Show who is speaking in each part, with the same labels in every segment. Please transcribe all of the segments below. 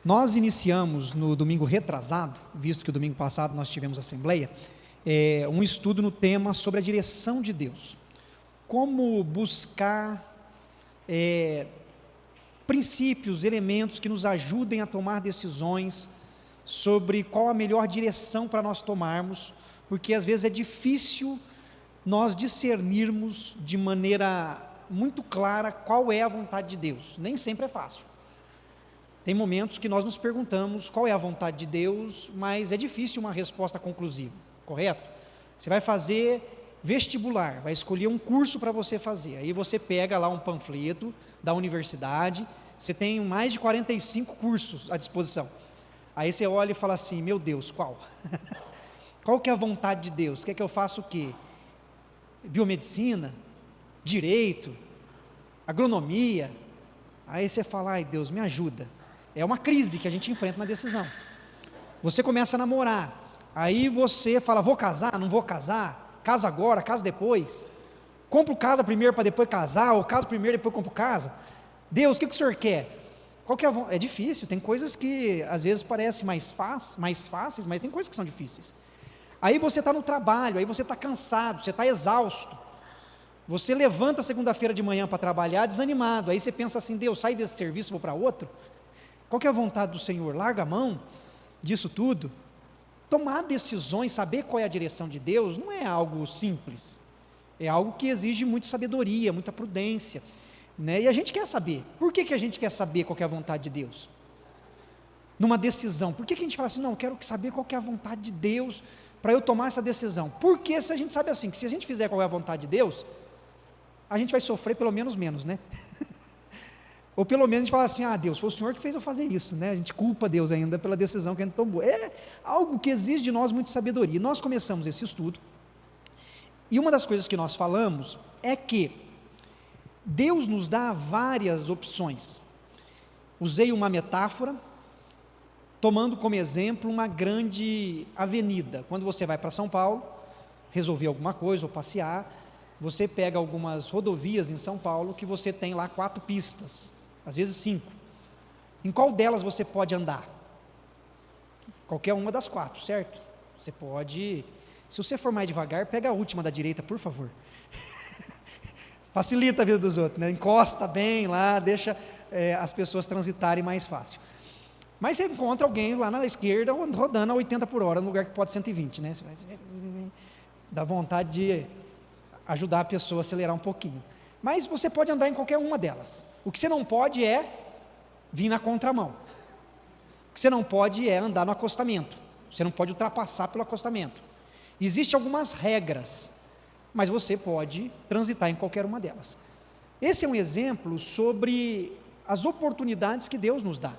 Speaker 1: Nós iniciamos no domingo retrasado, visto que o domingo passado nós tivemos assembleia, um estudo no tema sobre a direção de Deus. Como buscar princípios, elementos que nos ajudem a tomar decisões sobre qual a melhor direção para nós tomarmos, porque às vezes é difícil nós discernirmos de maneira muito clara qual é a vontade de Deus. Nem sempre é fácil. Tem momentos que nós nos perguntamos qual é a vontade de Deus, mas é difícil uma resposta conclusiva, correto? Você vai fazer vestibular, vai escolher um curso para você fazer, aí você pega lá um panfleto da universidade, você tem mais de 45 cursos à disposição, aí você olha e fala assim, meu Deus, qual? Qual que é a vontade de Deus? Quer que eu faça o quê? Biomedicina? Direito? Agronomia? Aí você fala, ai Deus, me ajuda. É uma crise que a gente enfrenta na decisão. Você começa a namorar, aí você fala, vou casar, não vou casar, caso agora, caso depois, compro casa primeiro para depois casar, ou caso primeiro depois compro casa. Deus, o que o senhor quer? Qual que é é difícil, tem coisas que às vezes parecem mais fáceis, mas tem coisas que são difíceis. Aí você está no trabalho, aí você está cansado, você está exausto, você levanta segunda-feira de manhã para trabalhar desanimado, aí você pensa assim, Deus, sai desse serviço, vou para outro. Qual que é a vontade do Senhor? Larga a mão disso tudo. Tomar decisões, saber qual é a direção de Deus, não é algo simples, é algo que exige muita sabedoria, muita prudência, né? E a gente quer saber. Por que a gente quer saber qual que é a vontade de Deus? Numa decisão, por que a gente fala assim, não, eu quero saber qual que é a vontade de Deus para eu tomar essa decisão? Porque se a gente sabe assim, que se a gente fizer qual é a vontade de Deus, a gente vai sofrer pelo menos, né? Ou pelo menos a gente fala assim, Deus, foi o Senhor que fez eu fazer isso, né? A gente culpa Deus ainda pela decisão que a gente tomou. É algo que exige de nós muita sabedoria. E nós começamos esse estudo, e uma das coisas que nós falamos é que Deus nos dá várias opções. Usei uma metáfora, tomando como exemplo uma grande avenida. Quando você vai para São Paulo, resolver alguma coisa ou passear, você pega algumas rodovias em São Paulo que você tem lá 4 pistas, às vezes 5. Em qual delas você pode andar? Qualquer uma das 4, certo? Você pode, se você for mais devagar, pega a última da direita, por favor. Facilita a vida dos outros, né? Encosta bem lá, deixa as pessoas transitarem mais fácil. Mas você encontra alguém lá na esquerda rodando a 80 por hora, no lugar que pode 120, né? Dá vontade de ajudar a pessoa a acelerar um pouquinho. Mas você pode andar em qualquer uma delas. O que você não pode é vir na contramão. O que você não pode é andar no acostamento. Você não pode ultrapassar pelo acostamento. Existem algumas regras, mas você pode transitar em qualquer uma delas. Esse é um exemplo sobre as oportunidades que Deus nos dá.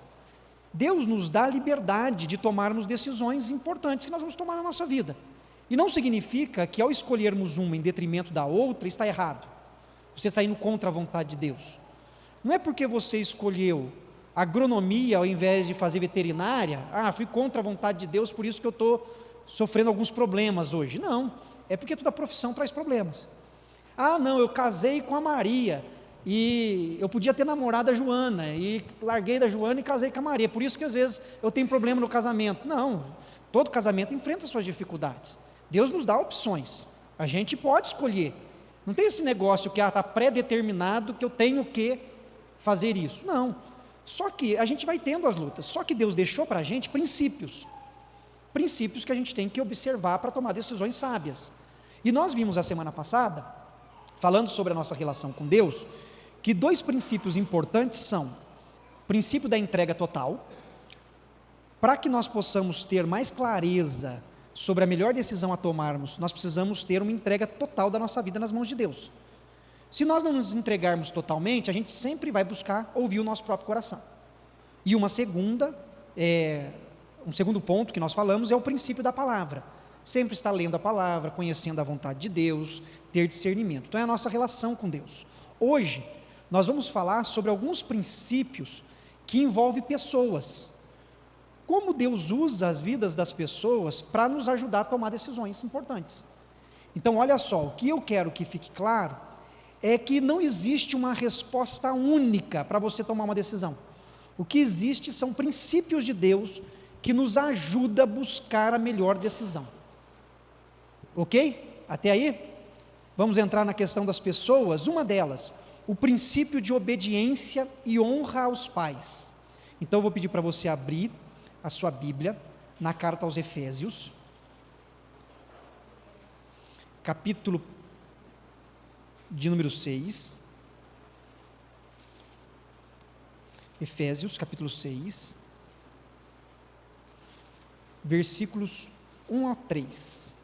Speaker 1: Deus nos dá a liberdade de tomarmos decisões importantes que nós vamos tomar na nossa vida. E não significa que ao escolhermos uma em detrimento da outra, está errado. Você está indo contra a vontade de Deus. Não é porque você escolheu agronomia ao invés de fazer veterinária, fui contra a vontade de Deus, por isso que eu estou sofrendo alguns problemas hoje. Não, é porque toda profissão traz problemas. Não, eu casei com a Maria, e eu podia ter namorado a Joana, e larguei da Joana e casei com a Maria, por isso que às vezes eu tenho problema no casamento. Não, todo casamento enfrenta suas dificuldades. Deus nos dá opções, a gente pode escolher, não tem esse negócio que está pré-determinado que eu tenho que fazer isso, não, só que a gente vai tendo as lutas, só que Deus deixou para a gente princípios que a gente tem que observar para tomar decisões sábias, e nós vimos a semana passada, falando sobre a nossa relação com Deus, que 2 princípios importantes são, o princípio da entrega total, para que nós possamos ter mais clareza sobre a melhor decisão a tomarmos, nós precisamos ter uma entrega total da nossa vida nas mãos de Deus. Se nós não nos entregarmos totalmente, a gente sempre vai buscar ouvir o nosso próprio coração. E um segundo ponto que nós falamos é o princípio da palavra. Sempre estar lendo a palavra, conhecendo a vontade de Deus, ter discernimento. Então é a nossa relação com Deus. Hoje, nós vamos falar sobre alguns princípios que envolvem pessoas. Como Deus usa as vidas das pessoas para nos ajudar a tomar decisões importantes. Então olha só, o que eu quero que fique claro é que não existe uma resposta única para você tomar uma decisão. O que existe são princípios de Deus que nos ajudam a buscar a melhor decisão. Ok? Até aí? Vamos entrar na questão das pessoas. Uma delas, o princípio de obediência e honra aos pais. Então eu vou pedir para você abrir a sua Bíblia na carta aos Efésios, capítulo de número 6. Efésios, capítulo 6, versículos 1 a 3.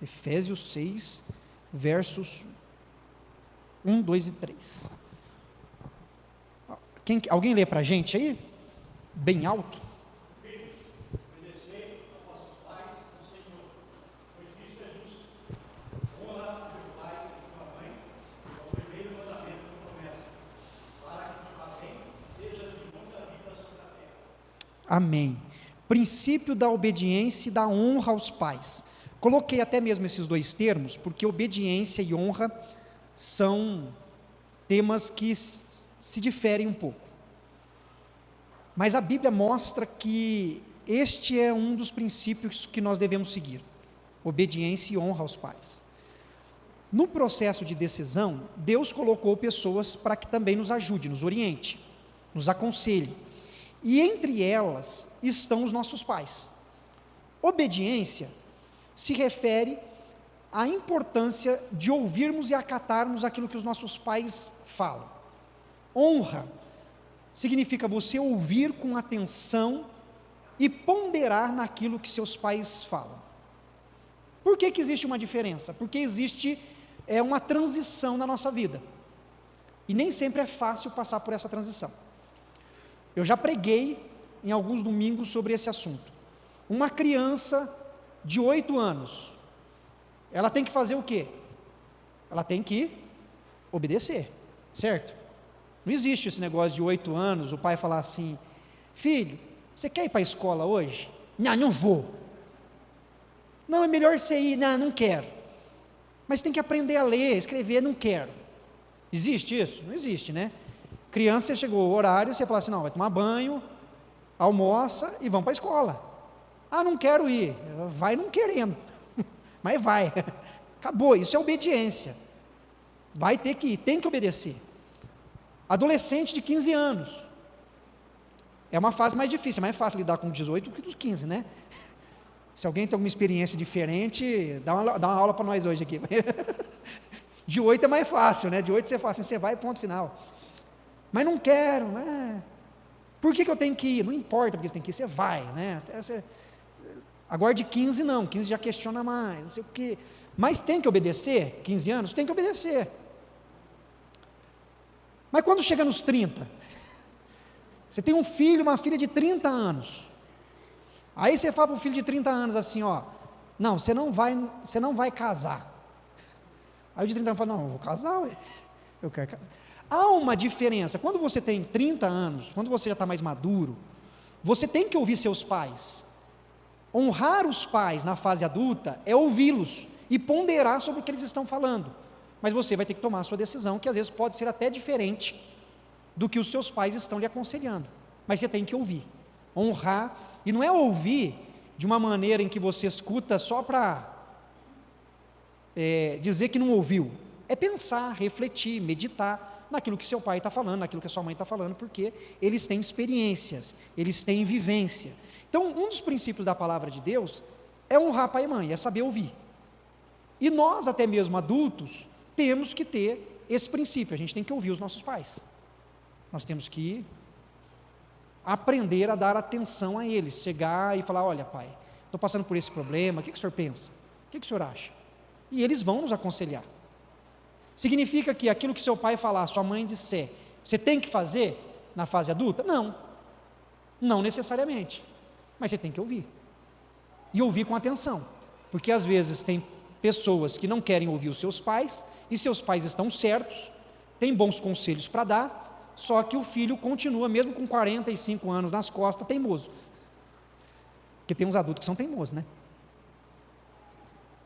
Speaker 1: Efésios 6, versos 1, 2 e 3. Alguém lê para a gente aí? Bem alto.
Speaker 2: Obedecei a vossos pais no Senhor, pois isso é justo. Honra teu pai e tua mãe, é o primeiro mandamento com promessa, para que te fazendo sejas de longa vida sobre a terra.
Speaker 1: Amém. Princípio da obediência e da honra aos pais. Coloquei até mesmo esses dois termos, porque obediência e honra são temas que se diferem um pouco. Mas a Bíblia mostra que este é um dos princípios que nós devemos seguir: obediência e honra aos pais. No processo de decisão, Deus colocou pessoas para que também nos ajude, nos oriente, nos aconselhe. E entre elas estão os nossos pais. Obediência se refere à importância de ouvirmos e acatarmos aquilo que os nossos pais falam. Honra significa você ouvir com atenção e ponderar naquilo que seus pais falam. Por que existe uma diferença? Porque existe uma transição na nossa vida, e nem sempre é fácil passar por essa transição. Eu já preguei em alguns domingos sobre esse assunto. Uma criança de 8 anos, ela tem que fazer o quê? Ela tem que obedecer, certo? Não existe esse negócio de 8 anos, o pai falar assim: filho, você quer ir para a escola hoje? Não, não vou. Não, é melhor você ir. Não, não quero. Mas tem que aprender a ler, escrever, não quero. Existe isso? Não existe, né? Criança, chegou o horário, você fala assim: não, vai tomar banho, almoça e vão para a escola. Ah, não quero ir. Vai não querendo, mas vai. Acabou, isso é obediência. Vai ter que ir, tem que obedecer. Adolescente de 15 anos, é uma fase mais difícil, é mais fácil lidar com 18 do que dos 15, né? Se alguém tem alguma experiência diferente, dá uma aula para nós hoje aqui. De 8 é mais fácil, né? De 8 você fala assim, você vai, ponto final. Mas não quero, né? Por que eu tenho que ir? Não importa porque você tem que ir, você vai, né? Agora de 15 não, 15 já questiona mais, não sei o quê. Mas tem que obedecer? 15 anos? Tem que obedecer. Mas quando chega nos 30, você tem um filho, uma filha de 30 anos, aí você fala para o filho de 30 anos assim, ó, não, você não vai casar. Aí o de 30 anos fala, não, eu vou casar, ué. Eu quero casar. Há uma diferença. Quando você tem 30 anos, quando você já está mais maduro, você tem que ouvir seus pais. Honrar os pais na fase adulta é ouvi-los e ponderar sobre o que eles estão falando. Mas você vai ter que tomar a sua decisão, que às vezes pode ser até diferente do que os seus pais estão lhe aconselhando. Mas você tem que ouvir, honrar, e não é ouvir de uma maneira em que você escuta só para dizer que não ouviu. É pensar, refletir, meditar naquilo que seu pai está falando, naquilo que a sua mãe está falando, porque eles têm experiências, eles têm vivência. Então, um dos princípios da palavra de Deus é honrar pai e mãe, é saber ouvir. E nós, até mesmo adultos, temos que ter esse princípio, a gente tem que ouvir os nossos pais. Nós temos que aprender a dar atenção a eles, chegar e falar, olha pai, estou passando por esse problema, o que o senhor pensa? O que o senhor acha? E eles vão nos aconselhar. Significa que aquilo que seu pai falar, sua mãe disser, você tem que fazer na fase adulta? Não, não necessariamente, mas você tem que ouvir, e ouvir com atenção, porque às vezes tem pessoas que não querem ouvir os seus pais, e seus pais estão certos, têm bons conselhos para dar, só que o filho continua, mesmo com 45 anos nas costas, teimoso, porque tem uns adultos que são teimosos, né?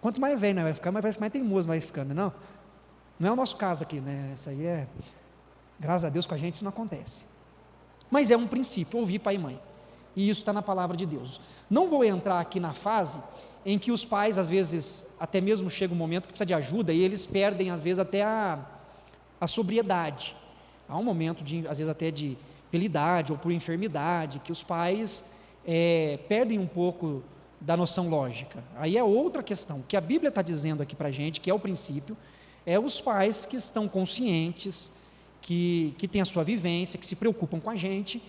Speaker 1: Quanto mais velho, né, vai ficar, mais teimoso vai ficando, não? Não é o nosso caso aqui, né? Isso aí graças a Deus com a gente isso não acontece. Mas é um princípio, ouvir pai e mãe. E isso está na palavra de Deus. Não vou entrar aqui na fase em que os pais, às vezes, até mesmo chega um momento que precisa de ajuda e eles perdem, às vezes, até a sobriedade. Há um momento, às vezes, até pela idade ou por enfermidade, que os pais perdem um pouco da noção lógica. Aí é outra questão. O que a Bíblia está dizendo aqui para a gente, que é o princípio, é os pais que estão conscientes, que têm a sua vivência, que se preocupam com a gente,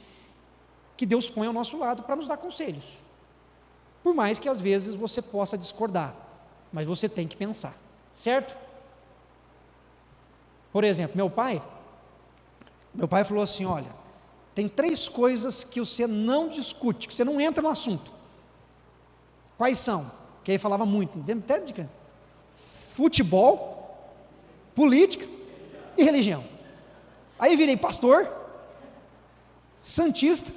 Speaker 1: que Deus põe ao nosso lado para nos dar conselhos. Por mais que às vezes você possa discordar, mas você tem que pensar, certo? Por exemplo, meu pai falou assim: olha, tem 3 coisas que você não discute, que você não entra no assunto. Quais são? Que ele falava muito, até de futebol, política e religião. Aí virei pastor, santista,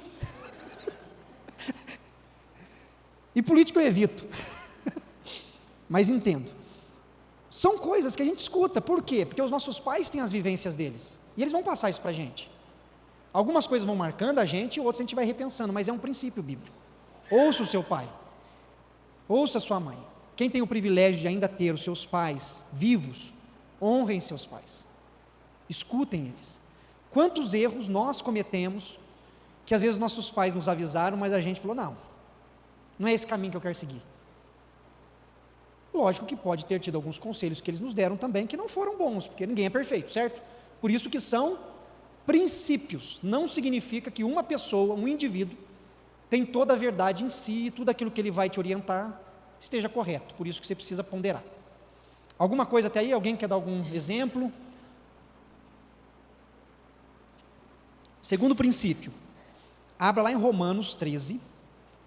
Speaker 1: e político eu evito, mas entendo. São coisas que a gente escuta, por quê? Porque os nossos pais têm as vivências deles, e eles vão passar isso para a gente. Algumas coisas vão marcando a gente, e outras a gente vai repensando, mas é um princípio bíblico. Ouça o seu pai, ouça a sua mãe. Quem tem o privilégio de ainda ter os seus pais vivos, honrem seus pais, escutem eles. Quantos erros nós cometemos, que às vezes nossos pais nos avisaram, mas a gente falou: não é esse caminho que eu quero seguir. Lógico que pode ter tido alguns conselhos que eles nos deram também, que não foram bons, porque ninguém é perfeito, certo? Por isso que são princípios. Não significa que uma pessoa, um indivíduo, tem toda a verdade em si, e tudo aquilo que ele vai te orientar esteja correto. Por isso que você precisa ponderar. Alguma coisa até aí? Alguém quer dar algum exemplo? Segundo princípio, abra lá em Romanos 13,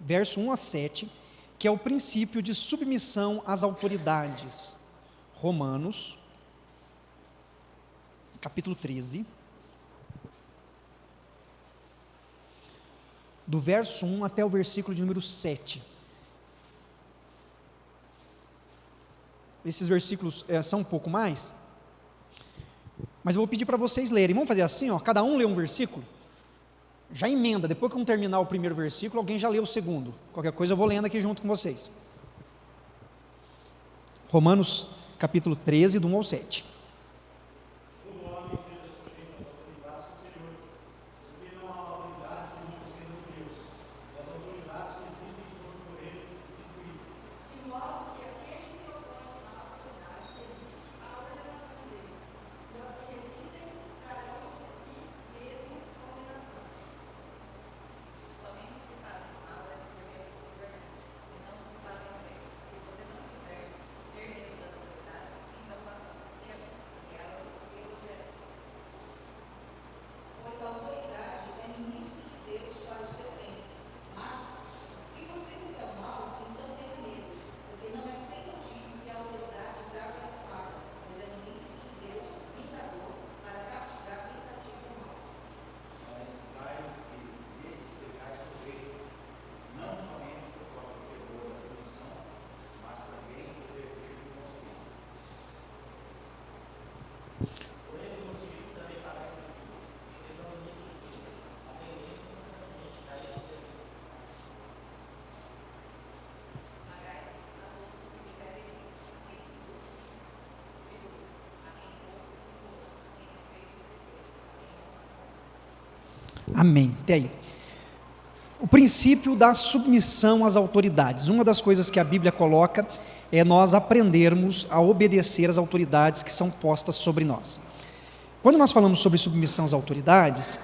Speaker 1: verso 1 a 7, que é o princípio de submissão às autoridades. Romanos, capítulo 13, do verso 1 até o versículo de número 7. Esses versículos são um pouco mais, mas eu vou pedir para vocês lerem. Vamos fazer assim, cada um lê um versículo, já emenda, depois que eu terminar o primeiro versículo, alguém já lê o segundo. Qualquer coisa eu vou lendo aqui junto com vocês. Romanos, capítulo 13, do 1 ao 7. Amém. Até aí. O princípio da submissão às autoridades. Uma das coisas que a Bíblia coloca é nós aprendermos a obedecer às autoridades que são postas sobre nós. Quando nós falamos sobre submissão às autoridades,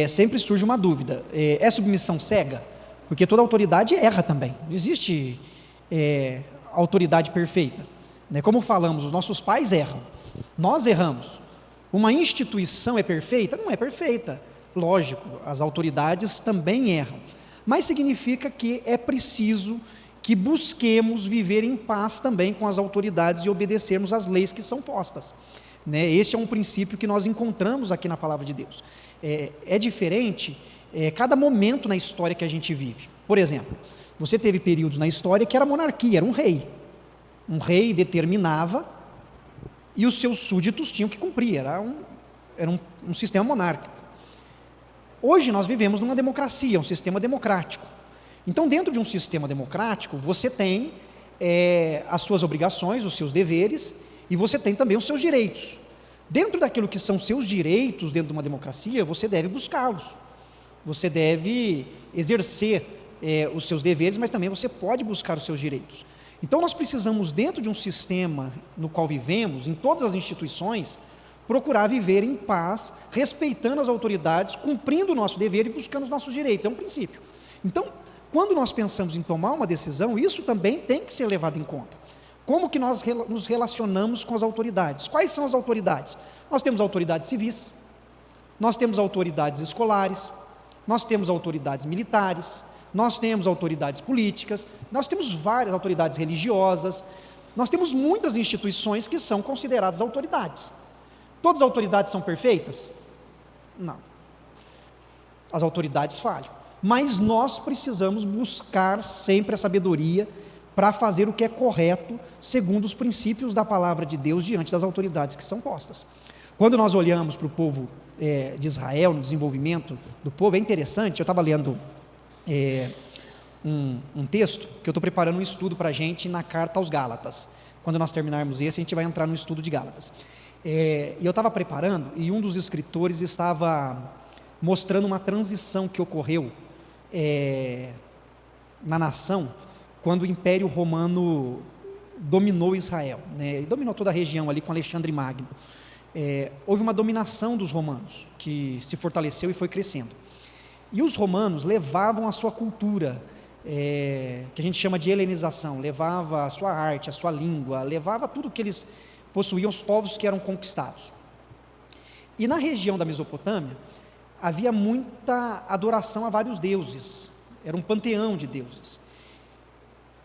Speaker 1: sempre surge uma dúvida: é submissão cega? Porque toda autoridade erra também. Não existe autoridade perfeita. Como falamos, os nossos pais erram, nós erramos. Uma instituição é perfeita? Não é perfeita. Lógico, as autoridades também erram, mas significa que é preciso que busquemos viver em paz também com as autoridades e obedecermos às leis que são postas. Este é um princípio que nós encontramos aqui na palavra de Deus. É diferente cada momento na história que a gente vive. Por exemplo, você teve períodos na história que era monarquia, era um rei. Um rei determinava e os seus súditos tinham que cumprir, era um sistema monárquico. Hoje nós vivemos numa democracia, um sistema democrático. Então, dentro de um sistema democrático, você tem as suas obrigações, os seus deveres, e você tem também os seus direitos. Dentro daquilo que são seus direitos dentro de uma democracia, você deve buscá-los. Você deve exercer os seus deveres, mas também você pode buscar os seus direitos. Então nós precisamos, dentro de um sistema no qual vivemos, em todas as instituições, procurar viver em paz, respeitando as autoridades, cumprindo o nosso dever e buscando os nossos direitos. É um princípio. Então, quando nós pensamos em tomar uma decisão, isso também tem que ser levado em conta. Como que nós nos relacionamos com as autoridades? Quais são as autoridades? Nós temos autoridades civis, nós temos autoridades escolares, nós temos autoridades militares, nós temos autoridades políticas, nós temos várias autoridades religiosas, nós temos muitas instituições que são consideradas autoridades. Todas as autoridades são perfeitas? Não. As autoridades falham. Mas nós precisamos buscar sempre a sabedoria para fazer o que é correto, segundo os princípios da palavra de Deus, diante das autoridades que são postas. Quando nós olhamos para o povo de Israel, no desenvolvimento do povo, é interessante. Eu estava lendo um texto, que eu estou preparando um estudo para a gente na carta aos Gálatas. Quando nós terminarmos esse, a gente vai entrar no estudo de Gálatas. E eu estava preparando, e um dos escritores estava mostrando uma transição que ocorreu na nação, quando o Império Romano dominou Israel, né, e dominou toda a região ali com Alexandre Magno. Houve uma dominação dos romanos, que se fortaleceu e foi crescendo. E os romanos levavam a sua cultura, que a gente chama de helenização, levava a sua arte, a sua língua, levava tudo que eles possuíam, os povos que eram conquistados. E na região da Mesopotâmia, havia muita adoração a vários deuses, era um panteão de deuses.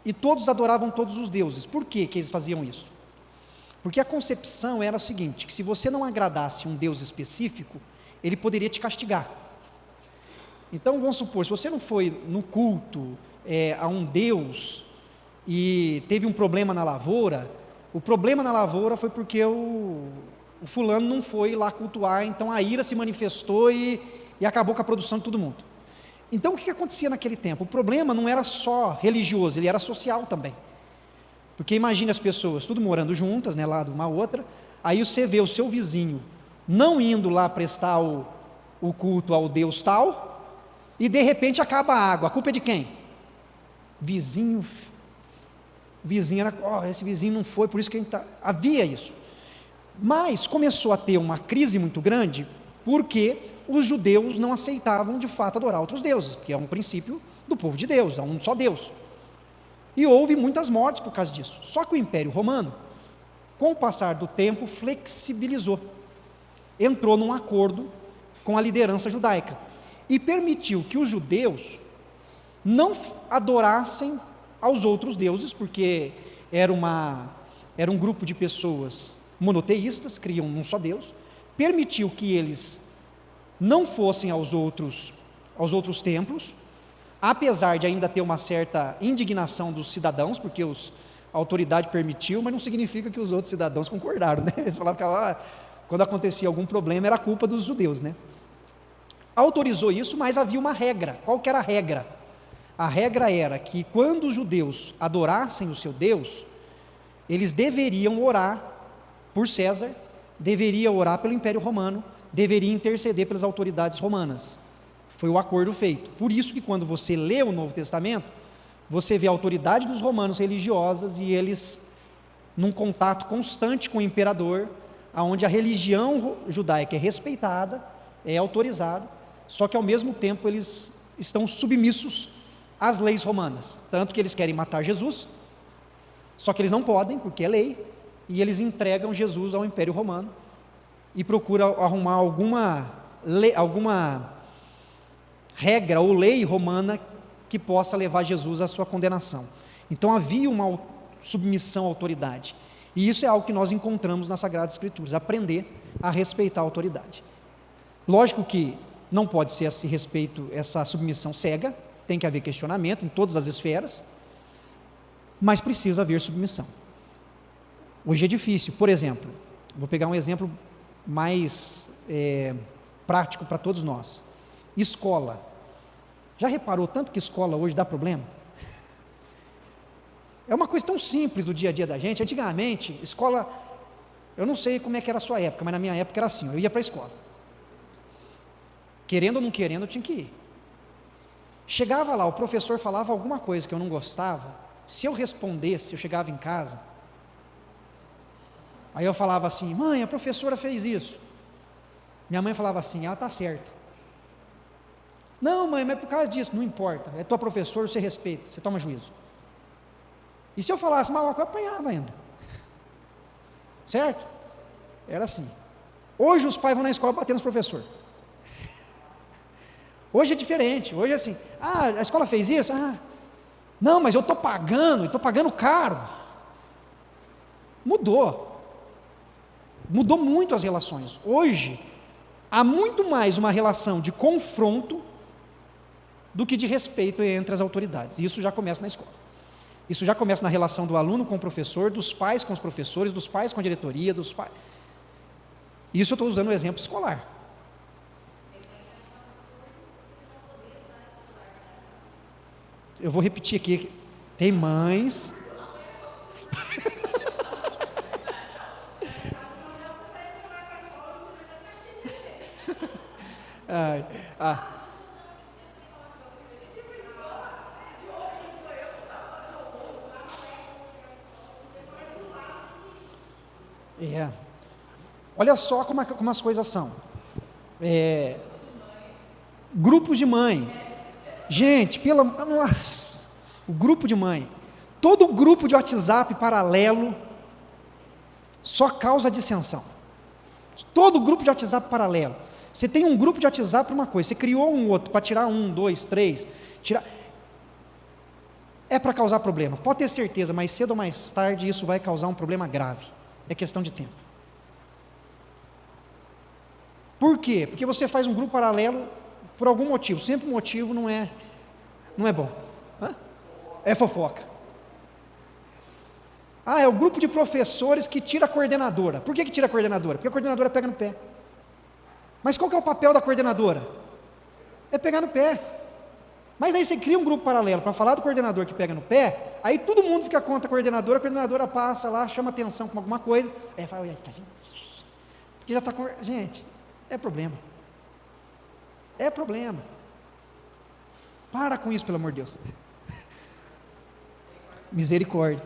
Speaker 1: E todos adoravam todos os deuses. Por que eles faziam isso? Porque a concepção era o seguinte, que se você não agradasse um deus específico, ele poderia te castigar. Então, vamos supor, se você não foi no culto a um deus e teve um problema na lavoura, o problema na lavoura foi porque o fulano não foi lá cultuar, então a ira se manifestou e acabou com a produção de todo mundo. Então, o que acontecia naquele tempo? O problema não era só religioso, ele era social também. Porque imagine as pessoas tudo morando juntas, né, lá de uma outra, aí você vê o seu vizinho não indo lá prestar o culto ao Deus tal, e de repente acaba a água. A culpa é de quem? Vizinho era, esse vizinho não foi, por isso que a gente havia isso. Mas começou a ter uma crise muito grande, porque os judeus não aceitavam de fato adorar outros deuses, porque é um princípio do povo de Deus, é um só Deus. E houve muitas mortes por causa disso. Só que o Império Romano, com o passar do tempo, flexibilizou, entrou num acordo com a liderança judaica e permitiu que os judeus não adorassem aos outros deuses, porque era um grupo de pessoas monoteístas, criam um só Deus, permitiu que eles não fossem aos outros templos, apesar de ainda ter uma certa indignação dos cidadãos, porque a autoridade permitiu, mas não significa que os outros cidadãos concordaram, né? Eles falavam que quando acontecia algum problema era culpa dos judeus, né? Autorizou isso, mas havia uma regra. Qual que era a regra? A regra era que quando os judeus adorassem o seu Deus, eles deveriam orar por César, deveriam orar pelo Império Romano, deveriam interceder pelas autoridades romanas. Foi o acordo feito. Por isso que quando você lê o Novo Testamento, você vê a autoridade dos romanos religiosas e eles num contato constante com o imperador, onde a religião judaica é respeitada, é autorizada, só que ao mesmo tempo eles estão submissos às leis romanas, tanto que eles querem matar Jesus, só que eles não podem, porque é lei, e eles entregam Jesus ao Império Romano e procuram arrumar alguma regra ou lei romana que possa levar Jesus à sua condenação. Então havia uma submissão à autoridade, e isso é algo que nós encontramos nas Sagradas Escrituras, aprender a respeitar a autoridade. Lógico que não pode ser esse respeito, essa submissão cega, tem que haver questionamento em todas as esferas, mas precisa haver submissão. Hoje é difícil, por exemplo, vou pegar um exemplo mais prático para todos nós. Escola. Já reparou tanto que escola hoje dá problema? É uma coisa tão simples do dia a dia da gente. Antigamente, escola, eu não sei como é que era a sua época, mas na minha época era assim, eu ia para a escola. Querendo ou não querendo, eu tinha que ir. Chegava lá, o professor falava alguma coisa que eu não gostava, se eu respondesse, eu chegava em casa, aí eu falava assim, mãe, a professora fez isso. Minha mãe falava assim, ela está certa. Não, mãe, mas por causa disso, não importa, é tua professora, você respeita, você toma juízo. E se eu falasse mal, eu apanhava ainda. Certo? Era assim. Hoje os pais vão na escola bater nos professores. Hoje é diferente, hoje é assim, a escola fez isso? Não, mas eu estou pagando caro. Mudou muito as relações. Hoje, há muito mais uma relação de confronto do que de respeito entre as autoridades. Isso já começa na escola. Isso já começa na relação do aluno com o professor, dos pais com os professores, dos pais com a diretoria, dos pais. Isso eu estou usando o exemplo escolar. Eu vou repetir aqui, tem mães. Olha só como as coisas são. Grupos de mãe. Gente, nossa, o grupo de mãe. Todo grupo de WhatsApp paralelo só causa dissensão. Todo grupo de WhatsApp paralelo. Você tem um grupo de WhatsApp para uma coisa, você criou um outro para tirar 1, 2, 3, é para causar problema. Pode ter certeza, mais cedo ou mais tarde isso vai causar um problema grave. É questão de tempo. Por quê? Porque você faz um grupo paralelo por algum motivo. Sempre o motivo não é bom. É fofoca. É o grupo de professores que tira a coordenadora. Por que tira a coordenadora? Porque a coordenadora pega no pé. Mas qual que é o papel da coordenadora? É pegar no pé. Mas aí você cria um grupo paralelo para falar do coordenador que pega no pé, aí todo mundo fica contra a coordenadora passa lá, chama atenção com alguma coisa, aí fala, está vendo? Porque já está com... Gente, é problema. É problema. Para com isso, pelo amor de Deus. Misericórdia.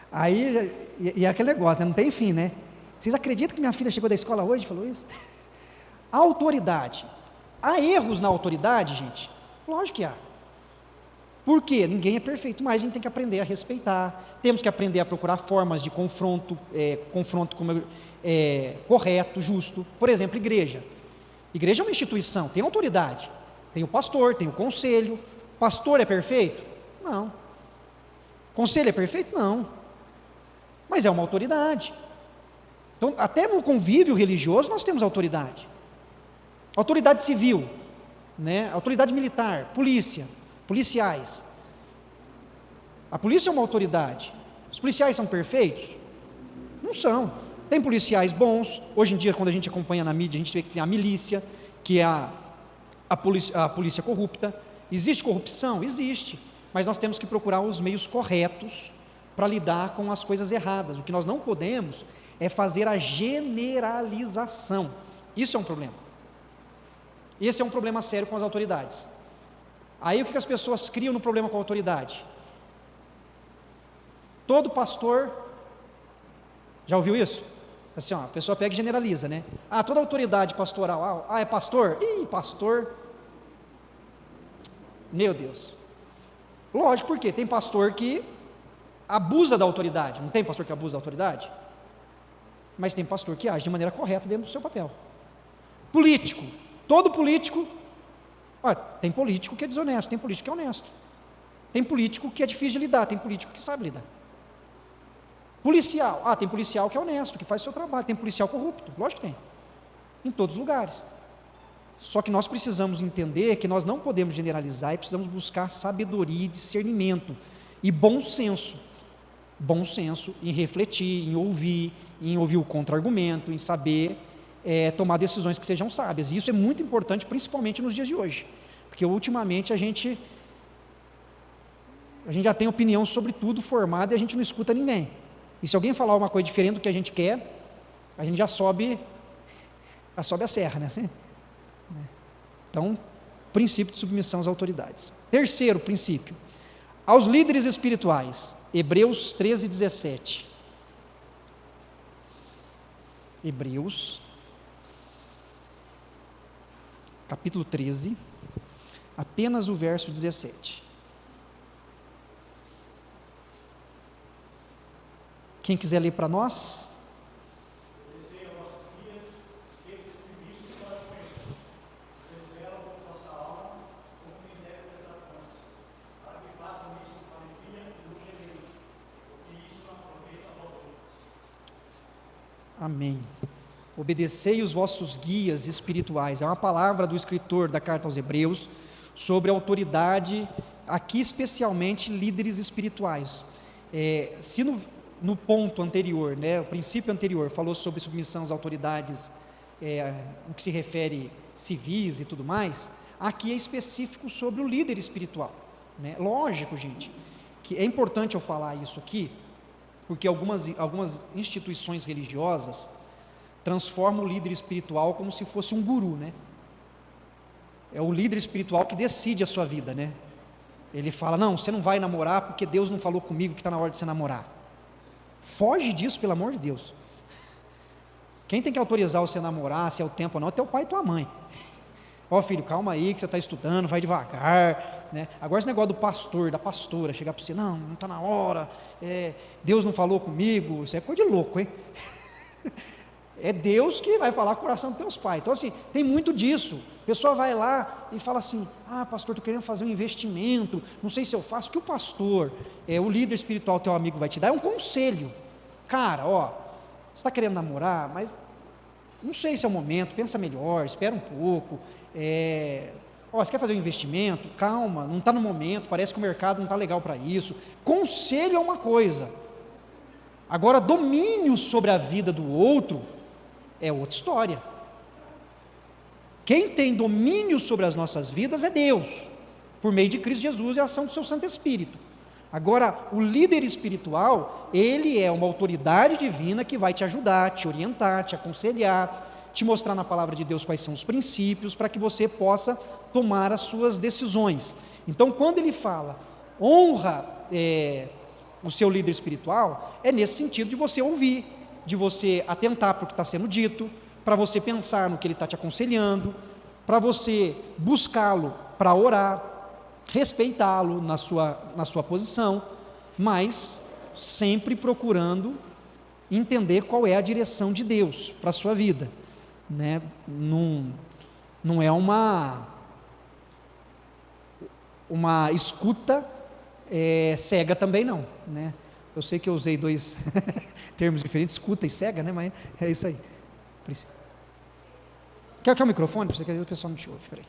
Speaker 1: Aí, e é aquele negócio, né? Não tem fim, né? Vocês acreditam que minha filha chegou da escola hoje e falou isso? A autoridade. Há erros na autoridade, gente? Lógico que há. Por quê? Ninguém é perfeito, mas a gente tem que aprender a respeitar. Temos que aprender a procurar formas de confronto correto, justo. Por exemplo, igreja. Igreja é uma instituição, tem autoridade. Tem o pastor, tem o conselho. Pastor é perfeito? Não. Conselho é perfeito? Não. Mas é uma autoridade. Então, até no convívio religioso nós temos autoridade. Autoridade civil, né? Autoridade militar, polícia, policiais. A polícia é uma autoridade. Os policiais são perfeitos? Não são. Tem policiais bons. Hoje em dia, quando a gente acompanha na mídia, a gente vê que tem a milícia, que é a polícia corrupta. Existe corrupção? Existe. Mas nós temos que procurar os meios corretos para lidar com as coisas erradas. O que nós não podemos é fazer a generalização. Isso é um problema. Esse é um problema sério com as autoridades. Aí o que as pessoas criam no problema com a autoridade? Todo pastor, já ouviu isso? Assim, a pessoa pega e generaliza, né? Toda autoridade pastoral, é pastor? Pastor, meu Deus. Lógico, porque tem pastor que abusa da autoridade. Não tem pastor que abusa da autoridade? Mas tem pastor que age de maneira correta dentro do seu papel. Político. Todo político, tem político que é desonesto, tem político que é honesto, tem político que é difícil de lidar, tem político que sabe lidar. Policial, tem policial que é honesto, que faz o seu trabalho, tem policial corrupto, lógico que tem, em todos os lugares. Só que nós precisamos entender que nós não podemos generalizar e precisamos buscar sabedoria e discernimento, e bom senso em refletir, em ouvir o contra-argumento, em saber tomar decisões que sejam sábias. E isso é muito importante, principalmente nos dias de hoje, porque ultimamente a gente já tem opinião sobre tudo formada e a gente não escuta ninguém. E se alguém falar uma coisa diferente do que a gente quer, a gente já sobe a serra, né? Assim, né? Então, princípio de submissão às autoridades. Terceiro princípio, aos líderes espirituais, Hebreus 13, 17. Hebreus, capítulo 13, apenas o verso 17. Quem quiser ler para nós? Amém. Obedecei os vossos guias espirituais. É uma palavra do escritor da carta aos Hebreus sobre a autoridade, aqui especialmente líderes espirituais. Se no ponto anterior, o princípio anterior falou sobre submissão às autoridades, no que se refere civis e tudo mais, aqui é específico sobre o líder espiritual. Lógico, gente, que é importante eu falar isso aqui, porque algumas instituições religiosas transformam o líder espiritual como se fosse um guru, É o líder espiritual que decide a sua vida, Ele fala, não, você não vai namorar porque Deus não falou comigo que está na hora de você namorar. Foge disso, pelo amor de Deus. Quem tem que autorizar você a namorar, se é o tempo ou não, é teu pai e tua mãe. Filho, calma aí que você está estudando, vai devagar, Agora esse negócio do pastor, da pastora, chegar para você, não está na hora, Deus não falou comigo, isso é coisa de louco, hein? É Deus que vai falar com o coração dos teus pais. Então assim, tem muito disso. A pessoa vai lá e fala assim, pastor, estou querendo fazer um investimento, não sei se eu faço. O que o pastor, o líder espiritual, teu amigo vai te dar é um conselho. Cara, você está querendo namorar, mas não sei se é o momento, pensa melhor, espera um pouco, você quer fazer um investimento? Calma, não está no momento, parece que o mercado não está legal para isso. Conselho é uma coisa, agora domínio sobre a vida do outro é outra história. Quem tem domínio sobre as nossas vidas é Deus, por meio de Cristo Jesus e a ação do seu Santo Espírito. Agora, o líder espiritual, ele é uma autoridade divina que vai te ajudar, te orientar, te aconselhar, te mostrar na palavra de Deus quais são os princípios, para que você possa tomar as suas decisões. Então, quando ele fala, honra o seu líder espiritual, é nesse sentido de você ouvir, de você atentar para o que está sendo dito, para você pensar no que ele está te aconselhando, para você buscá-lo para orar, respeitá-lo na sua posição, mas sempre procurando entender qual é a direção de Deus para a sua vida. Não é uma escuta cega também não, Eu sei que eu usei dois termos diferentes, escuta e cega, mas é isso aí. Quer o microfone? Porque às vezes o pessoal não te ouve, peraí.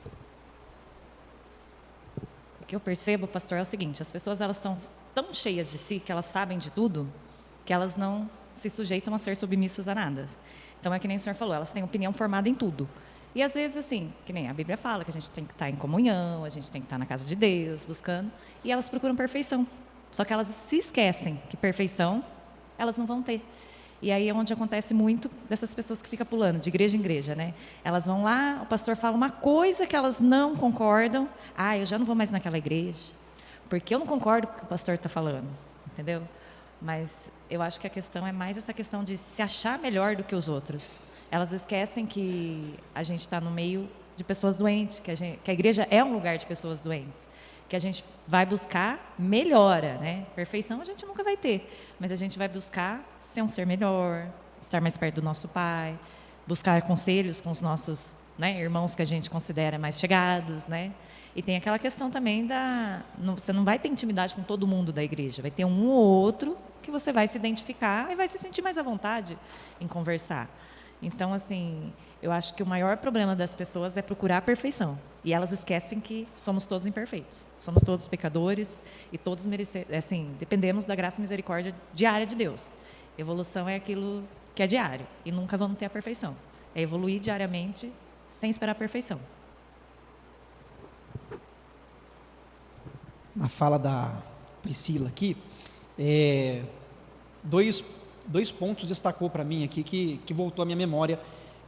Speaker 3: O que eu percebo, pastor, é o seguinte, as pessoas elas estão tão cheias de si, que elas sabem de tudo, que elas não se sujeitam a ser submissas a nada. Então, é que nem o senhor falou, elas têm opinião formada em tudo. E às vezes, assim, que nem a Bíblia fala, que a gente tem que estar em comunhão, a gente tem que estar na casa de Deus, buscando, e elas procuram perfeição. Só que elas se esquecem que perfeição elas não vão ter. E aí é onde acontece muito dessas pessoas que ficam pulando, de igreja em igreja, Elas vão lá, o pastor fala uma coisa que elas não concordam, eu já não vou mais naquela igreja, porque eu não concordo com o que o pastor está falando, entendeu? Mas eu acho que a questão é mais essa questão de se achar melhor do que os outros. Elas esquecem que a gente está no meio de pessoas doentes, que a igreja é um lugar de pessoas doentes, que a gente vai buscar melhora, Perfeição a gente nunca vai ter, mas a gente vai buscar ser um ser melhor, estar mais perto do nosso Pai, buscar conselhos com os nossos irmãos que a gente considera mais chegados, E tem aquela questão também você não vai ter intimidade com todo mundo da igreja, vai ter um ou outro que você vai se identificar e vai se sentir mais à vontade em conversar. Então, assim, eu acho que o maior problema das pessoas é procurar a perfeição. E elas esquecem que somos todos imperfeitos. Somos todos pecadores e todos dependemos da graça e misericórdia diária de Deus. Evolução é aquilo que é diário e nunca vamos ter a perfeição. É evoluir diariamente sem esperar a perfeição.
Speaker 1: Na fala da Priscila aqui, dois pontos destacou para mim aqui que voltou à minha memória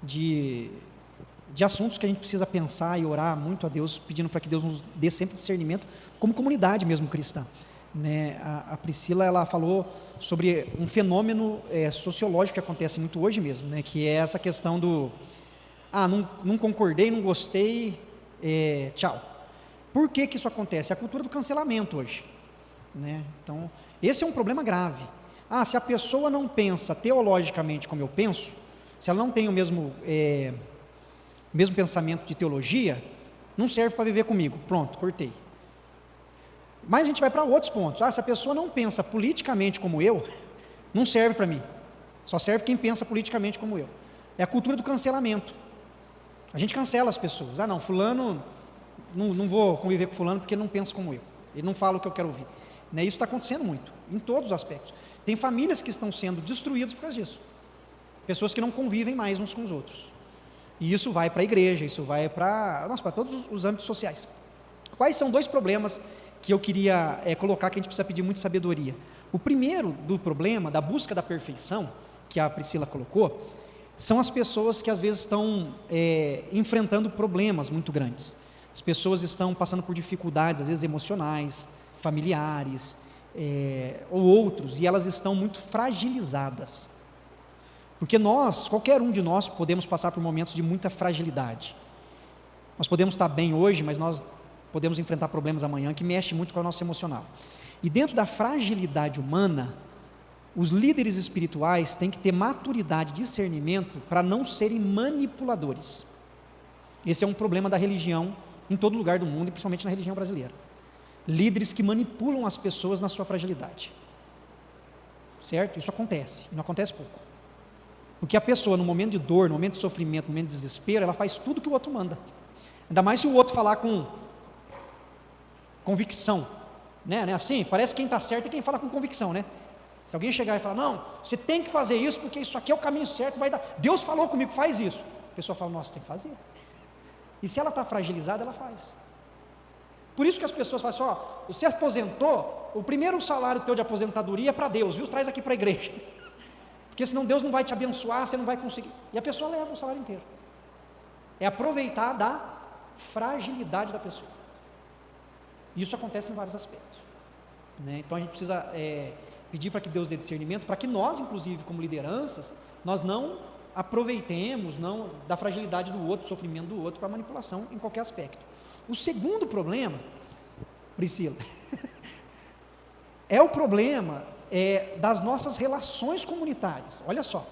Speaker 1: de assuntos que a gente precisa pensar e orar muito a Deus, pedindo para que Deus nos dê sempre discernimento, como comunidade mesmo cristã. Né? A Priscila, ela falou sobre um fenômeno sociológico que acontece muito hoje mesmo, né? Que é essa questão do, não concordei, não gostei, tchau. Por que isso acontece? É a cultura do cancelamento hoje. Né? Então, esse é um problema grave. Se a pessoa não pensa teologicamente como eu penso, se ela não tem o mesmo pensamento de teologia, não serve para viver comigo. Pronto, cortei. Mas a gente vai para outros pontos. Se a pessoa não pensa politicamente como eu, não serve para mim. Só serve quem pensa politicamente como eu. É a cultura do cancelamento. A gente cancela as pessoas. Não, fulano, não vou conviver com fulano porque ele não pensa como eu. Ele não fala o que eu quero ouvir. Né? Isso está acontecendo muito, em todos os aspectos. Tem famílias que estão sendo destruídas por causa disso. Pessoas que não convivem mais uns com os outros. E isso vai para a igreja, isso vai para todos os âmbitos sociais. Quais são dois problemas que eu queria colocar, que a gente precisa pedir muita sabedoria? O primeiro do problema, da busca da perfeição, que a Priscila colocou, são as pessoas que às vezes estão enfrentando problemas muito grandes. As pessoas estão passando por dificuldades, às vezes emocionais, familiares, ou outros, e elas estão muito fragilizadas. Porque qualquer um de nós, podemos passar por momentos de muita fragilidade. Nós podemos estar bem hoje, mas nós podemos enfrentar problemas amanhã que mexem muito com o nosso emocional. E dentro da fragilidade humana, os líderes espirituais têm que ter maturidade e discernimento para não serem manipuladores. Esse é um problema da religião em todo lugar do mundo, e principalmente na religião brasileira. Líderes que manipulam as pessoas na sua fragilidade. Certo? Isso acontece, e não acontece pouco. Porque a pessoa, no momento de dor, no momento de sofrimento, no momento de desespero, ela faz tudo que o outro manda. Ainda mais se o outro falar com convicção. Né? Assim, parece que quem está certo é quem fala com convicção, né? Se alguém chegar e falar, não, você tem que fazer isso, porque isso aqui é o caminho certo, vai dar. Deus falou comigo, faz isso. A pessoa fala, nossa, tem que fazer. E se ela está fragilizada, ela faz. Por isso que as pessoas falam assim, você aposentou, o primeiro salário teu de aposentadoria é para Deus, viu? Traz aqui para a igreja. Porque senão Deus não vai te abençoar, você não vai conseguir. E a pessoa leva o salário inteiro. É aproveitar da fragilidade da pessoa. Isso acontece em vários aspectos. Né? Então a gente precisa pedir para que Deus dê discernimento, para que nós, inclusive, como lideranças, nós não aproveitemos da fragilidade do outro, do sofrimento do outro, para manipulação em qualquer aspecto. O segundo problema, Priscila, é o problema das nossas relações comunitárias. Olha só,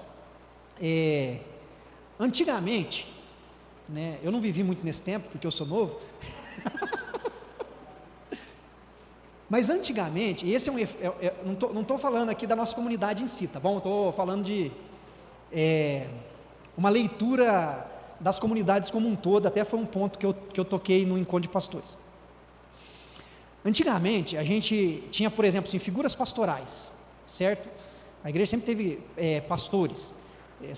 Speaker 1: antigamente, né, eu não vivi muito nesse tempo, porque eu sou novo, mas antigamente, esse não estou falando aqui da nossa comunidade em si, tá bom? Estou falando de uma leitura das comunidades como um todo, até foi um ponto que eu toquei no encontro de pastores. Antigamente, a gente tinha, por exemplo, assim, figuras pastorais, certo? A igreja sempre teve pastores,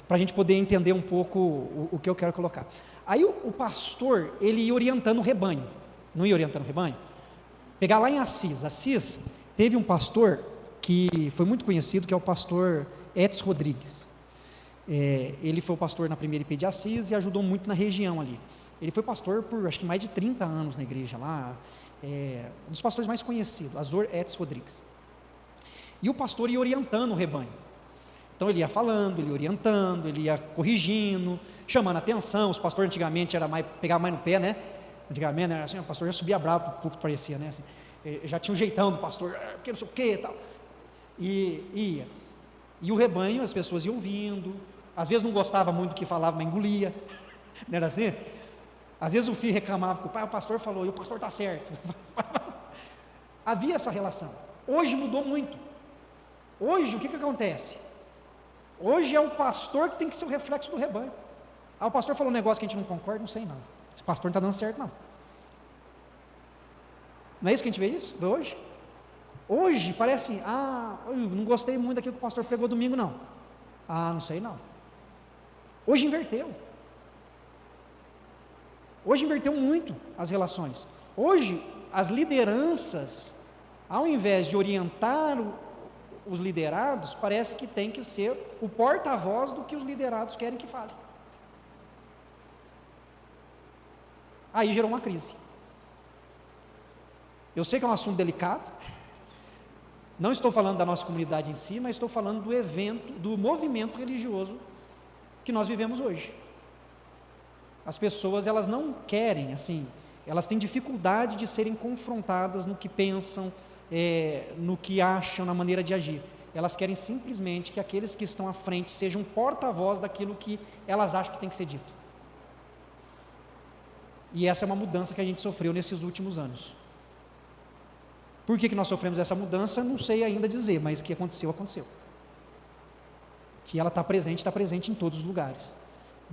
Speaker 1: para a gente poder entender um pouco o que eu quero colocar. Aí o pastor, ele ia orientando o rebanho, não ia orientando o rebanho? Pegar lá em Assis teve um pastor que foi muito conhecido, que é o pastor Edson Rodrigues. Ele foi o pastor na primeira IP de Assis e ajudou muito na região ali. Ele foi pastor por acho que mais de 30 anos na igreja lá, um dos pastores mais conhecidos, Azor Edson Rodrigues. E o pastor ia orientando o rebanho. Então ele ia falando, ele ia orientando, ele ia corrigindo, chamando a atenção. Os pastores antigamente pegava mais no pé, né? Antigamente era assim, o pastor já subia bravo para o púlpito, parecia, né? Assim, já tinha um jeitão do pastor, porque não sei o que e tal. E o rebanho, as pessoas iam ouvindo, às vezes não gostava muito do que falava, mas engolia, não era assim? Às vezes o filho reclamava com o pai, o pastor falou, e o pastor está certo. Havia essa relação. Hoje mudou muito. Hoje o que acontece? Hoje é o pastor que tem que ser o reflexo do rebanho. O pastor falou um negócio que a gente não concorda, não sei não. Esse pastor não está dando certo não. Não é isso que a gente vê isso? Vê hoje? Hoje parece assim, eu não gostei muito daquilo que o pastor pregou domingo não. Não sei não. Hoje inverteu. Hoje inverteu muito as relações. Hoje, as lideranças, ao invés de orientar os liderados, parece que tem que ser o porta-voz do que os liderados querem que fale. Aí gerou uma crise. Eu sei que é um assunto delicado, não estou falando da nossa comunidade em si, mas estou falando do evento, do movimento religioso que nós vivemos hoje. As pessoas, elas não querem, assim, elas têm dificuldade de serem confrontadas no que pensam, no que acham, na maneira de agir. Elas querem simplesmente que aqueles que estão à frente sejam porta-voz daquilo que elas acham que tem que ser dito. E essa é uma mudança que a gente sofreu nesses últimos anos. Por que nós sofremos essa mudança? Não sei ainda dizer, mas que aconteceu, aconteceu. Que ela está presente em todos os lugares.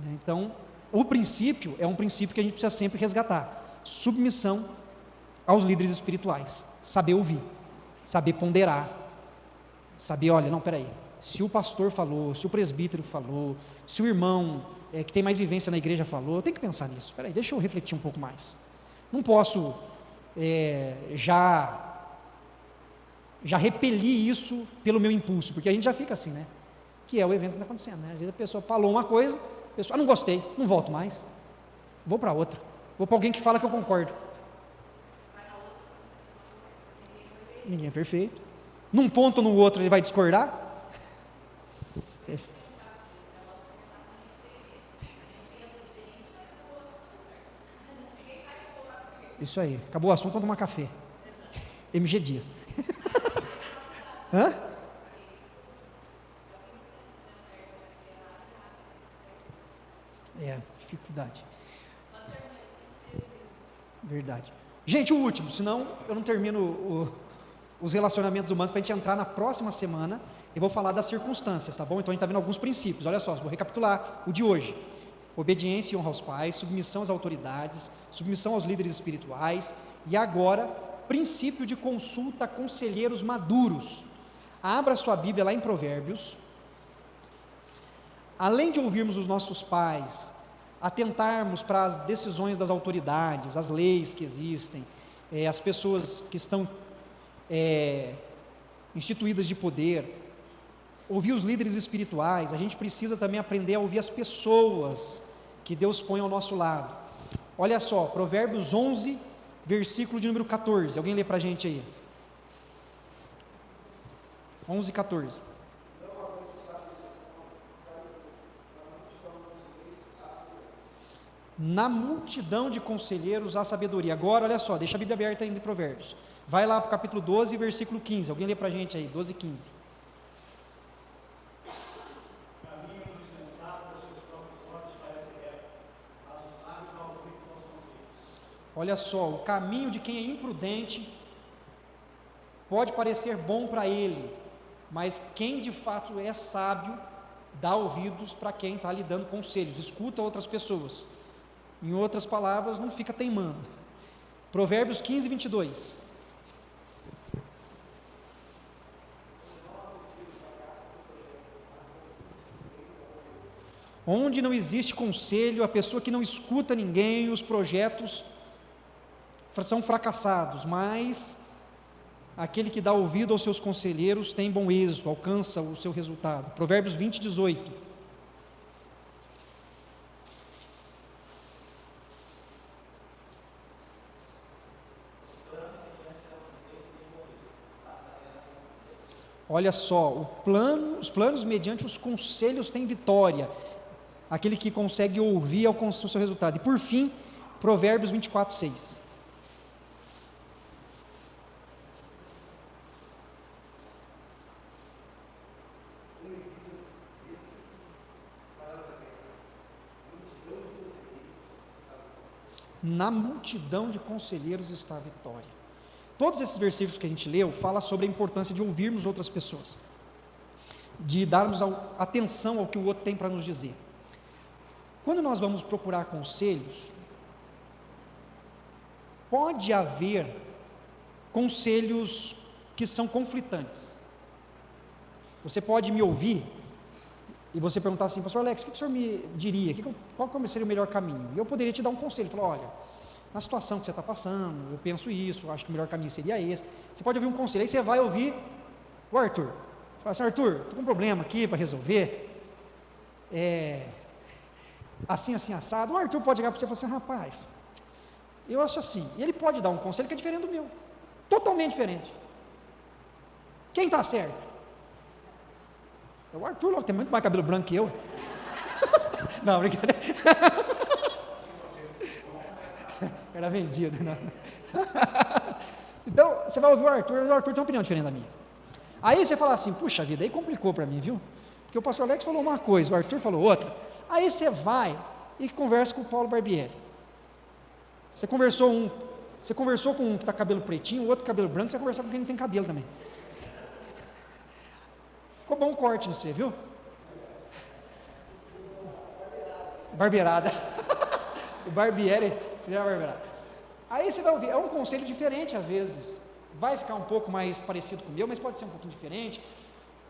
Speaker 1: Então, o princípio é um princípio que a gente precisa sempre resgatar. Submissão aos líderes espirituais. Saber ouvir, saber ponderar, saber, olha, não, peraí, se o pastor falou, se o presbítero falou, se o irmão que tem mais vivência na igreja falou, eu tenho que pensar nisso, peraí, deixa eu refletir um pouco mais. Não posso já repelir isso pelo meu impulso, porque a gente já fica assim, né? Que é o evento que está acontecendo, né? Às vezes a pessoa falou uma coisa, a pessoa, não gostei, não volto mais, vou para outra, vou para alguém que fala que eu concordo. Ninguém é perfeito. Num ponto ou no outro ele vai discordar. Isso aí, acabou o assunto, vamos tomar café. MG Dias. Hã? Dificuldade. Verdade. Gente, o último, senão eu não termino os relacionamentos humanos, para a gente entrar na próxima semana, eu vou falar das circunstâncias, tá bom? Então a gente está vendo alguns princípios, olha só, vou recapitular o de hoje: obediência e honra aos pais, submissão às autoridades, submissão aos líderes espirituais, e agora, princípio de consulta a conselheiros maduros. Abra sua Bíblia lá em Provérbios. Além de ouvirmos os nossos pais, atentarmos para as decisões das autoridades, as leis que existem, as pessoas que estão instituídas de poder, ouvir os líderes espirituais, a gente precisa também aprender a ouvir as pessoas que Deus põe ao nosso lado. Olha só, Provérbios 11, versículo de número 14, alguém lê para a gente aí? 11, 14. Na multidão de conselheiros há sabedoria. Agora, olha só, deixa a Bíblia aberta ainda em Provérbios. Vai lá para o capítulo 12, versículo 15. Alguém lê para a gente aí, 12, 15.
Speaker 2: Caminho do insensato aos seus próprios olhos parece reto, mas o sábio dá ouvido aos conselhos.
Speaker 1: Olha só, o caminho de quem é imprudente pode parecer bom para ele, mas quem de fato é sábio dá ouvidos para quem está lhe dando conselhos, escuta outras pessoas. Em outras palavras, não fica teimando. Provérbios 15, 22. Onde não existe conselho, a pessoa que não escuta ninguém, os projetos são fracassados, mas aquele que dá ouvido aos seus conselheiros tem bom êxito, alcança o seu resultado. Provérbios 20, 18. Olha só, os planos mediante os conselhos têm vitória. Aquele que consegue ouvir alcança o seu resultado. E por fim, Provérbios 24, 6. Na multidão de conselheiros está a vitória. Todos esses versículos que a gente leu falam sobre a importância de ouvirmos outras pessoas, de darmos atenção ao que o outro tem para nos dizer. Quando nós vamos procurar conselhos, pode haver conselhos que são conflitantes. Você pode me ouvir e você perguntar assim, pastor Alex, o que o senhor me diria? Qual seria o melhor caminho? E eu poderia te dar um conselho, falar, olha, na situação que você está passando, eu penso isso, acho que o melhor caminho seria esse. Você pode ouvir um conselho, aí você vai ouvir o Arthur. Você fala assim, Arthur, estou com um problema aqui para resolver, assim, assado. O Arthur pode chegar para você e falar assim, rapaz, eu acho assim, e ele pode dar um conselho que é diferente do meu, totalmente diferente. Quem está certo? É o Arthur, logo tem muito mais cabelo branco que eu. Não, brincadeira. Era vendido. Não. Então, você vai ouvir o Arthur tem uma opinião diferente da minha. Aí você fala assim, puxa vida, aí complicou para mim, viu? Porque o pastor Alex falou uma coisa, o Arthur falou outra. Aí você vai e conversa com o Paulo Barbieri. Você conversou com um que está cabelo pretinho, o outro cabelo branco, você vai conversar com quem não tem cabelo também. Ficou bom o corte no você, viu? Barbeirada. O Barbieri fizeram a barbeirada. Aí você vai ouvir, é um conselho diferente às vezes, vai ficar um pouco mais parecido com o meu, mas pode ser um pouquinho diferente.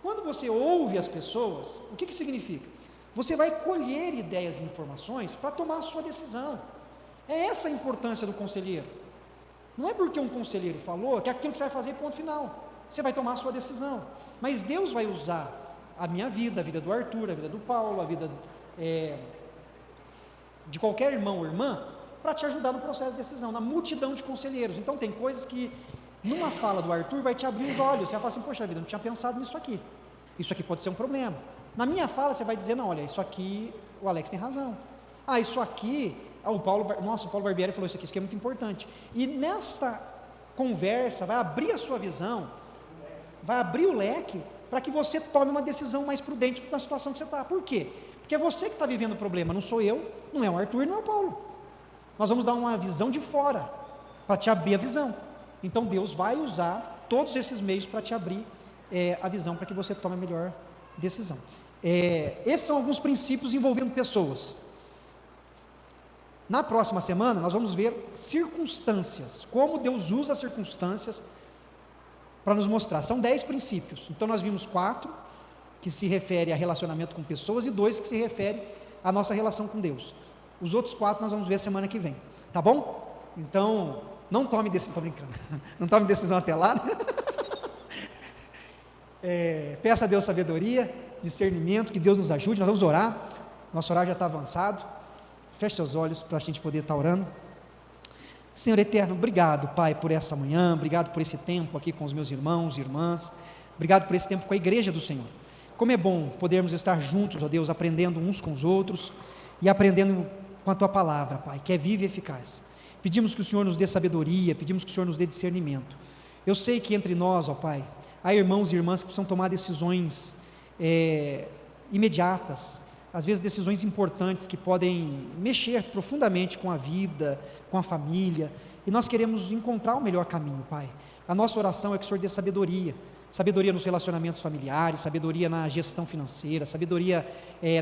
Speaker 1: Quando você ouve as pessoas, o que significa? Você vai colher ideias e informações para tomar a sua decisão. É essa a importância do conselheiro. Não é porque um conselheiro falou que é aquilo que você vai fazer, ponto final. Você vai tomar a sua decisão. Mas Deus vai usar a minha vida, a vida do Arthur, a vida do Paulo, a vida de qualquer irmão ou irmã, para te ajudar no processo de decisão, na multidão de conselheiros. Então tem coisas que, numa fala do Arthur, vai te abrir os olhos. Você vai falar assim, poxa vida, eu não tinha pensado nisso aqui. Isso aqui pode ser um problema. Na minha fala, você vai dizer, não, olha, isso aqui, o Alex tem razão. Isso aqui, o Paulo Barbieri falou isso aqui é muito importante. E nesta conversa, vai abrir a sua visão, vai abrir o leque, para que você tome uma decisão mais prudente na situação que você está. Por quê? Porque é você que está vivendo o problema, não sou eu, não é o Arthur, não é o Paulo. Nós vamos dar uma visão de fora, para te abrir a visão. Então Deus vai usar todos esses meios para te abrir a visão, para que você tome a melhor decisão. Esses são alguns princípios envolvendo pessoas. Na próxima semana nós vamos ver circunstâncias, como Deus usa as circunstâncias para nos mostrar. São 10 princípios, então nós vimos 4 que se refere a relacionamento com pessoas e 2 que se refere à nossa relação com Deus. Os outros 4 nós vamos ver semana que vem, tá bom? Então, não tome decisão, estou brincando, não tome decisão até lá, né? Peça a Deus sabedoria, discernimento, que Deus nos ajude. Nós vamos orar, nosso horário já está avançado. Feche seus olhos para a gente poder estar orando. Senhor eterno, obrigado, Pai, por essa manhã, obrigado por esse tempo aqui com os meus irmãos e irmãs, obrigado por esse tempo com a igreja do Senhor. Como é bom podermos estar juntos, ó Deus, aprendendo uns com os outros e aprendendo com a Tua palavra, Pai, que é viva e eficaz. Pedimos que o Senhor nos dê sabedoria, pedimos que o Senhor nos dê discernimento. Eu sei que entre nós, ó Pai, há irmãos e irmãs que precisam tomar decisões imediatas, às vezes decisões importantes que podem mexer profundamente com a vida, com a família, e nós queremos encontrar o melhor caminho, Pai. A nossa oração é que o Senhor dê sabedoria nos relacionamentos familiares, sabedoria na gestão financeira, sabedoria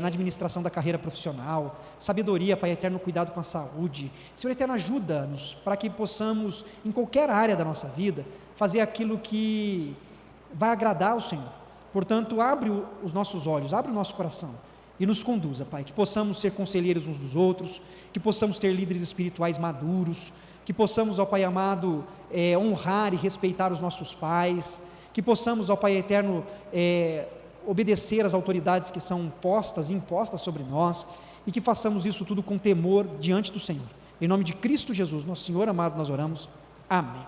Speaker 1: na administração da carreira profissional, sabedoria, Pai eterno, cuidado com a saúde. Senhor eterno, ajuda-nos para que possamos, em qualquer área da nossa vida, fazer aquilo que vai agradar ao Senhor. Portanto, abre os nossos olhos, abre o nosso coração e nos conduza, Pai, que possamos ser conselheiros uns dos outros, que possamos ter líderes espirituais maduros, que possamos, ó Pai amado, honrar e respeitar os nossos pais, que possamos, ó Pai eterno, obedecer às autoridades que são impostas sobre nós, e que façamos isso tudo com temor diante do Senhor. Em nome de Cristo Jesus, nosso Senhor amado, nós oramos. Amém.